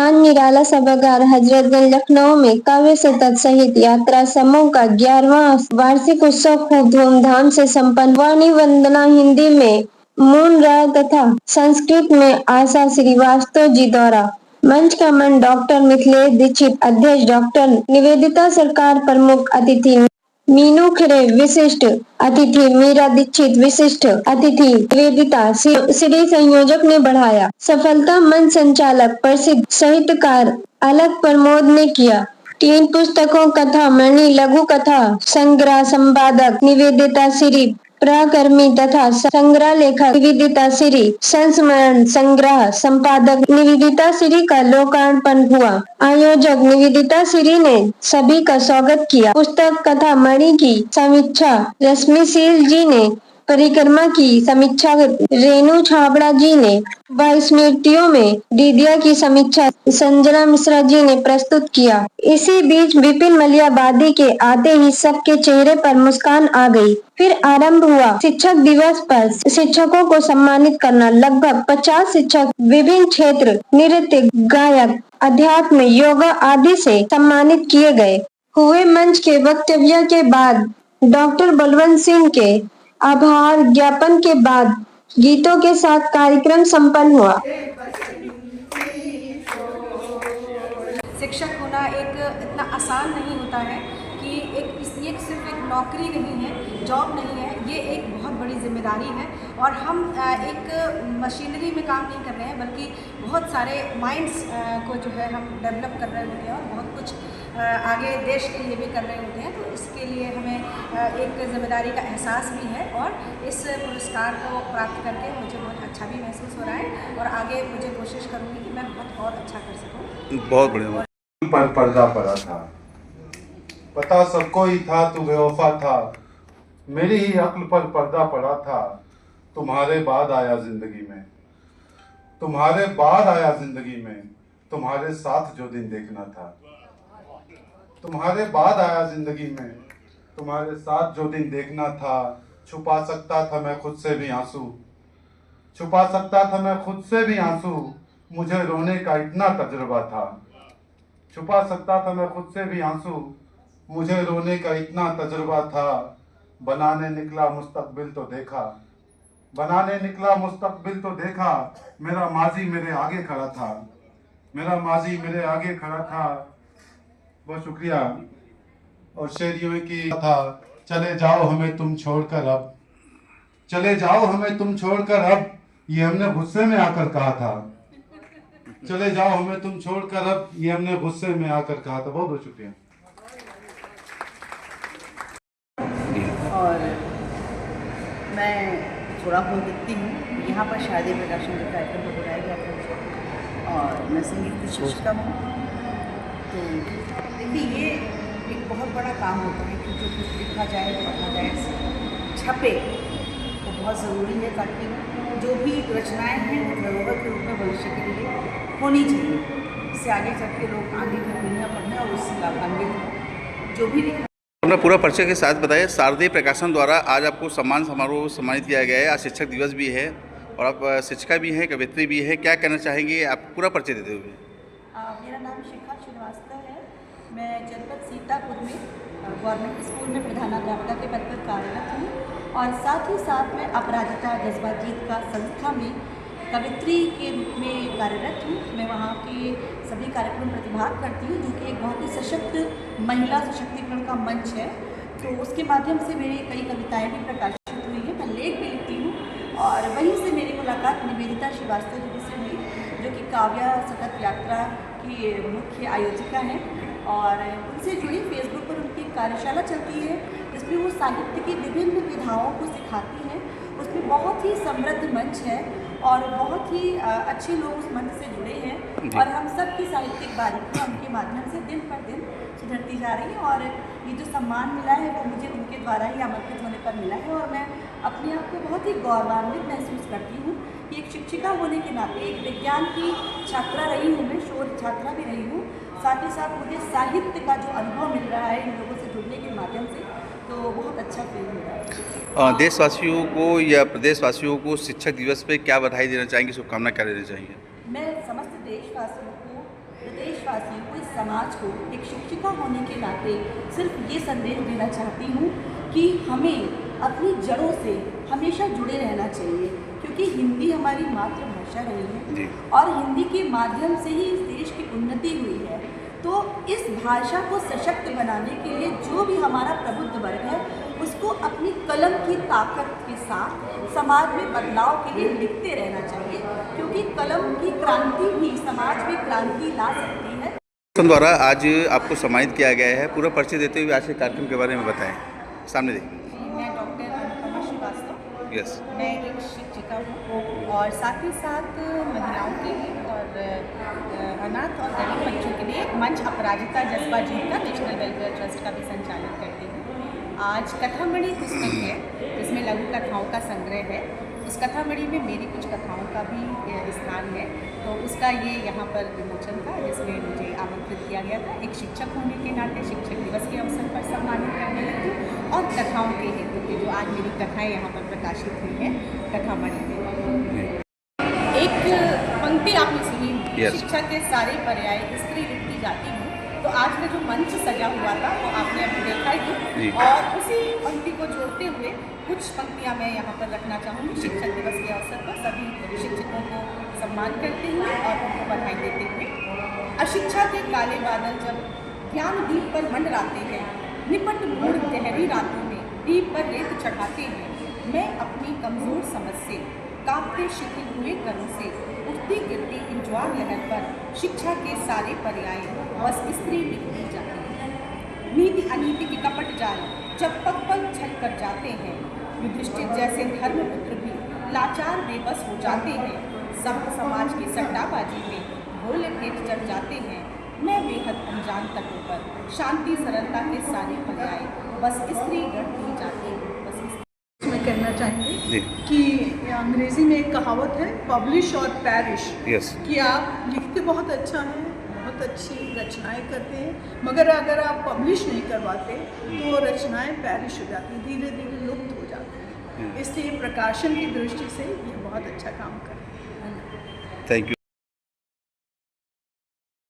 चांद निराला सभागार हजरतगंज लखनऊ में काव्य शतक सहित यात्रा समूह का 11वां वार्षिक उत्सव खूब धूमधाम से संपन्न। वाणी वंदना हिंदी में मून राय तथा संस्कृत में आशा श्रीवास्तव जी द्वारा मंच का मन डॉक्टर मिथिलेश दीक्षित अध्यक्ष, डॉक्टर निवेदिता सरकार प्रमुख अतिथि, मीनू खरे विशिष्ट अतिथि, मीरा दीक्षित विशिष्ट अतिथि, निवेदिता श्री संयोजक ने बढ़ाया। सफलता मंच संचालक प्रसिद्ध साहित्यकार अलख प्रमोद ने किया। 3 पुस्तकों कथा मणि लघु कथा संग्रह संपादक निवेदिता श्री, प्रकर्मी तथा संग्रह लेखक निवेदिता श्री, संस्मरण संग्रह संपादक निवेदिता श्री का लोकार्पण हुआ। आयोजक निवेदिता श्री ने सभी का स्वागत किया। पुस्तक कथा मणि की समीक्षा रश्मिशील जी ने, परिक्रमा की समीक्षा रेणु छाबड़ा जी ने, व स्मृतियों में दीदिया की समीक्षा संजना मिश्रा जी ने प्रस्तुत किया। इसी बीच विपिन मलियाबादी के आते ही सबके चेहरे पर मुस्कान आ गई। फिर आरंभ हुआ शिक्षक दिवस पर शिक्षकों को सम्मानित करना। लगभग 50 शिक्षक विभिन्न क्षेत्र नृत्य, गायक, अध्यात्म, योगा आदि से सम्मानित किए गए। हुए मंच के वक्तव्य के बाद डॉक्टर बलवंत सिंह के आभार ज्ञापन के बाद गीतों के साथ कार्यक्रम संपन्न हुआ। शिक्षक होना एक इतना आसान नहीं होता है कि ये सिर्फ एक नौकरी नहीं है, जॉब नहीं है, ये एक बहुत बड़ी जिम्मेदारी है। और हम एक मशीनरी में काम नहीं कर रहे हैं, बल्कि बहुत सारे माइंड्स को जो है हम डेवलप कर रहे होते हैं और बहुत कुछ आगे देश के लिए भी कर रहे होते हैं। तो इसके लिए हमें एक जिम्मेदारी का एहसास भी है और इस पुरस्कार को प्राप्त करके मुझे बहुत अच्छा भी महसूस हो रहा है और आगे मुझे कोशिश करूँगी कि मैं बहुत और अच्छा कर सकूँ। बहुत बढ़िया। पर पर्दा पड़ा था, पता सबको ही था तू बेवफा था, मेरी ही अक्ल पर पर्दा पड़ा था। तुम्हारे बाद आया जिंदगी में, तुम्हारे बाद आया जिंदगी में, तुम्हारे साथ जो दिन देखना था। तुम्हारे बाद आया जिंदगी में, तुम्हारे साथ जो दिन देखना था। छुपा सकता था मैं खुद से भी आंसू, छुपा सकता था मैं खुद से भी आंसू, मुझे रोने का इतना तजुर्बा था। छुपा सकता था मैं खुद से भी आंसू, मुझे रोने का इतना तजुर्बा था। बनाने निकला मुस्तकबिल तो देखा, बनाने निकला मुस्तकबिल तो देखा, मेरा माजी मेरे आगे खड़ा था, मेरा माजी मेरे आगे खड़ा था। बहुत शुक्रिया। और शेरियों की था, चले जाओ हमें तुम छोड़कर अब, चले जाओ हमें तुम छोड़कर अब, ये हमने गुस्से में आकर कहा था। चले जाओ हमें तुम छोड़कर अब, ये हमने गुस्से में आकर कहा था। बहुत बहुत शुक्रिया। और मैं थोड़ा बोल देती हूँ। यहाँ पर शादी प्रकाशन के कार्यक्रम को बुलाया गया था और मैं संगीत की शिक्षिका हूँ। तो देखिए ये एक बहुत बड़ा काम होता है कि जो कुछ लिखा जाए, पढ़ा जाए, छपे, वो बहुत ज़रूरी है ताकि जो भी रचनाएँ हैं वो धरोहर के रूप में भविष्य के लिए होनी चाहिए। इससे आगे चल के लोग आगे की दुनिया पढ़ें और उससे लाभान्वित हों। जो भी लिखा अपना पूरा परिचय के साथ बताइए। शारदीय प्रकाशन द्वारा आज आपको सम्मान समारोह सम्मानित किया गया है। आज शिक्षक दिवस भी है और आप शिक्षिका भी हैं, कवित्री भी है। क्या कहना चाहेंगे आप पूरा परिचय देते हुए? मेरा नाम शिखा श्रीवास्तव है। मैं जनपद सीतापुर में गवर्नमेंट स्कूल में प्रधानाध्यापिका के पद पर कार्यरत हूँ और साथ ही साथ मैं अपराजिता जज्बा जीत का संस्था में कवित्री के रूप में कार्यरत हूँ। मैं वहाँ के सभी कार्यक्रम प्रतिभाग करती हूँ, जो कि एक बहुत ही सशक्त महिला सशक्तिकरण का मंच है। तो उसके माध्यम से मेरी कई कविताएं भी प्रकाशित हुई हैं, मैं लेख भी लिखती हूँ। और वहीं से मेरी मुलाकात निवेदिता श्रीवास्तव जी से हुई, जो कि काव्य शतक यात्रा की मुख्य आयोजिका हैं। और उनसे जुड़ी फेसबुक पर उनकी कार्यशाला चलती है, जिसमें वो साहित्य की विभिन्न विधाओं को सिखाती हैं। उसमें बहुत ही समृद्ध मंच है और बहुत ही अच्छे लोग उस मंच से जुड़े हैं और हम सब की साहित्यिक बारीकियाँ उनके माध्यम से दिन पर दिन सुधरती जा रही हैं। और ये जो सम्मान मिला है वो मुझे उनके द्वारा ही आमंत्रित होने पर मिला है और मैं अपने आप को बहुत ही गौरवान्वित महसूस करती हूँ कि एक शिक्षिका होने के नाते, एक विज्ञान की छात्रा रही हूँ, मैं शोध छात्रा भी रही हूँ, साथ ही साथ मुझे साहित्य का जो अनुभव मिल रहा है इन लोगों से जुड़ने के माध्यम से, तो बहुत अच्छा फील हो रहा है। देशवासियों को या प्रदेशवासियों को शिक्षक दिवस पे क्या बधाई देना चाहेंगे, शुभकामना क्या देना चाहिए? मैं समस्त देशवासियों को देशवासियों को, इस समाज को एक शिक्षिका होने के नाते सिर्फ ये संदेश देना चाहती हूँ कि हमें अपनी जड़ों से हमेशा जुड़े रहना चाहिए, क्योंकि हिंदी हमारी मातृभाषा रही है और हिंदी के माध्यम से ही इस देश की उन्नति हुई है। तो इस भाषा को सशक्त बनाने के लिए जो भी हमारा प्रबुद्ध वर्ग है उसको अपनी कलम की ताकत के साथ समाज में बदलाव के लिए लिखते रहना चाहिए, क्योंकि कलम की क्रांति ही समाज में क्रांति ला सकती है। द्वारा आज आपको सम्मानित किया गया है, पूरा परिचय देते हुए आज के कार्यक्रम के बारे में बताएं। सामने देखिए। मैं डॉक्टर अनुपमा श्रीवास्तव, यस, मैं एक शिक्षिका हूँ और साथ ही साथ महिलाओं के लिए और अनाथ और गरीब बच्चों के लिए एक मंच अपराजिता जज्बा जीत का नेशनल वेलफेयर ट्रस्ट का भी संचालन करती हूँ। आज कथामणि पुस्तक है, इसमें लघु कथाओं का संग्रह है। उस कथामणि में मेरी कुछ कथाओं का भी स्थान है, तो उसका ये यहाँ पर विमोचन था, जिसमें मुझे आमंत्रित किया गया था। एक शिक्षक होने के नाते शिक्षक दिवस के अवसर पर सम्मानित करने लगी और कथाओं के हेतु के जो आज मेरी कथाएं यहाँ पर प्रकाशित हुई हैं कथामणि में। एक पंक्ति आपने सुनी, शिक्षा के सारे पर्याय स्त्री लिखती जाती हूँ, तो आज का जो मंच सजा हुआ था वो आपने अभी देखा ही, और उसी पंक्ति को जोड़ते हुए कुछ पंक्तियाँ मैं यहाँ पर रखना चाहूँगी। शिक्षक दिवस के अवसर पर सभी शिक्षकों को सम्मान करते हुए और उनको बधाई देते हुए। अशिक्षा के काले बादल जब ज्ञान दीप पर मंडराते हैं, निपट भोर गहरी रातों में दीप पर रेत चढ़ाते हैं, मैं अपनी कमजोर समझ से कांपते शिथिल हुए करों से उठती गिरती इन ज्वार लहर पर शिक्षा के सारे पर्याय बस स्त्री लिखती जाती है। नीति अनीति के कपट जाल जब पग पग छल कर जाते हैं, युधिष्ठिर जैसे धर्मपुत्र भी लाचार बेबस हो जाते हैं। सब समाज की सट्टाबाजी में भोले भेंट चढ़ जाते हैं, मैं बेहद अनजान तटों पर शांति सरलता के सारे पर्याय बस स्त्री गढ़ती जाती है। मैं कहना चाहेंगे कि अंग्रेजी में एक कहावत है, पब्लिश और पैरिश, कि आप लिखते बहुत अच्छा है, बहुत अच्छी रचनाएं करते हैं, मगर अगर आप पब्लिश नहीं करवाते तो रचनाएं पैरिश हो जाती, धीरे धीरे लुप्त हो जाती हैं। इसलिए प्रकाशन की दृष्टि से ये बहुत अच्छा काम कर रहे हैं। Thank you.